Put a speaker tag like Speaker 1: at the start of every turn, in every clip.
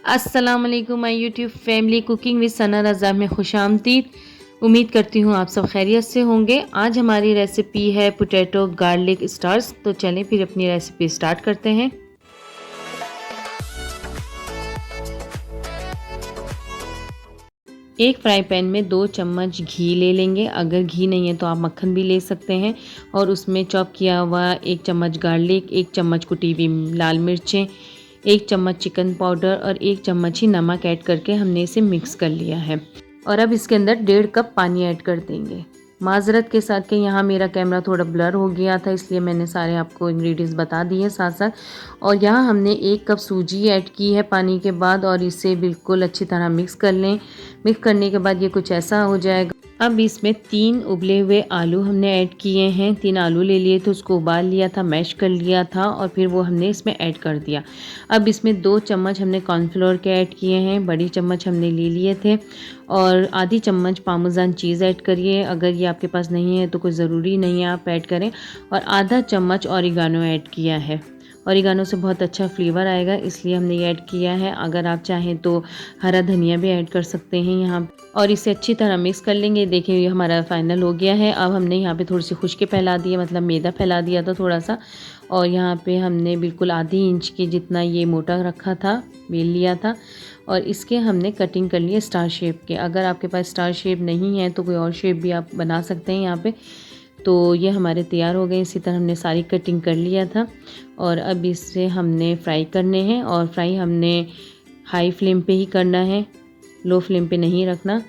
Speaker 1: अस्सलाम वालेकुम my YouTube family. Cooking with Sana Raza में खुशामदीद। उम्मीद करती हूँ आप सब खैरियत से होंगे। आज हमारी रेसिपी है पोटैटो गार्लिक स्टार्स। तो चलें फिर अपनी रेसिपी स्टार्ट करते हैं। एक फ्राई पैन में 2 चम्मच घी ले लेंगे। अगर घी नहीं है तो आप मक्खन भी ले सकते हैं। और उसमें चॉप किया हुआ 1 चम्मच गार्लिक, 1 चम्मच कुटी हुई लाल मिर्चें, 1 चम्मच चिकन पाउडर और 1 चम्मच ही नमक ऐड करके हमने इसे मिक्स कर लिया है। और अब इसके अंदर 1.5 कप पानी ऐड कर देंगे। माज़रत के साथ कि यहाँ मेरा कैमरा थोड़ा ब्लर हो गया था, इसलिए मैंने सारे आपको इंग्रेडिएंट्स बता दिए साथ साथ। और यहाँ हमने 1 कप सूजी ऐड की है पानी के बाद और इसे बिल्कुल अच्छी तरह मिक्स कर लें। मिक्स करने के बाद ये कुछ ऐसा हो जाएगा। अब इसमें 3 उबले हुए आलू हमने ऐड किए हैं। 3 आलू ले लिए थे, उसको उबाल लिया था, मैश कर लिया था और फिर वो हमने इसमें ऐड कर दिया। अब इसमें 2 चम्मच हमने कॉर्नफ्लोर के ऐड किए हैं, बड़ी चम्मच हमने ले लिए थे। और आधी चम्मच पार्मेज़ान चीज़ ऐड करिए। अगर ये आपके पास नहीं है तो कोई ज़रूरी नहीं है आप ऐड करें। और आधा चम्मच ऑरिगानो ऐड किया है। ऑरिगानो से बहुत अच्छा फ्लेवर आएगा, इसलिए हमने ये ऐड किया है। अगर आप चाहें तो हरा धनिया भी ऐड कर सकते हैं यहाँ। और इसे अच्छी तरह मिक्स कर लेंगे। देखिए ये हमारा फाइनल हो गया है। अब हमने यहाँ पे थोड़ी सी खुश्की फैला दी है, मतलब मैदा फैला दिया था थोड़ा सा। और यहाँ पे हमने बिल्कुल आधी इंच के जितना ये मोटा रखा था, बेल लिया था। और इसके हमने कटिंग कर लिए स्टार शेप के। अगर आपके पास स्टार शेप नहीं है तो कोई और शेप भी आप बना सकते हैं यहाँ पे। तो ये हमारे तैयार हो गए। इसी तरह हमने सारी कटिंग कर लिया था। और अब इसे हमने फ्राई करने हैं। और फ्राई हमने हाई फ्लेम पे ही करना है, लो फ्लेम पे नहीं रखना।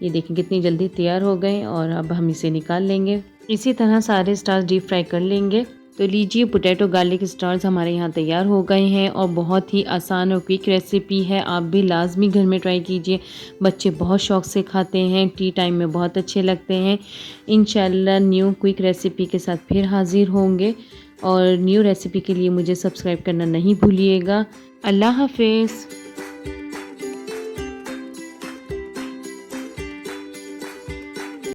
Speaker 1: ये देखिए कितनी जल्दी तैयार हो गए। और अब हम इसे निकाल लेंगे। इसी तरह सारे स्टार्स डीप फ्राई कर लेंगे। तो लीजिए पोटैटो गार्लिक स्टार्स हमारे यहाँ तैयार हो गए हैं। और बहुत ही आसान और क्विक रेसिपी है, आप भी लाजमी घर में ट्राई कीजिए। बच्चे बहुत शौक़ से खाते हैं, टी टाइम में बहुत अच्छे लगते हैं। इंशाल्लाह न्यू क्विक रेसिपी के साथ फिर हाज़िर होंगे। और न्यू रेसिपी के लिए मुझे सब्सक्राइब करना नहीं भूलिएगा। अल्लाह हाफिज़।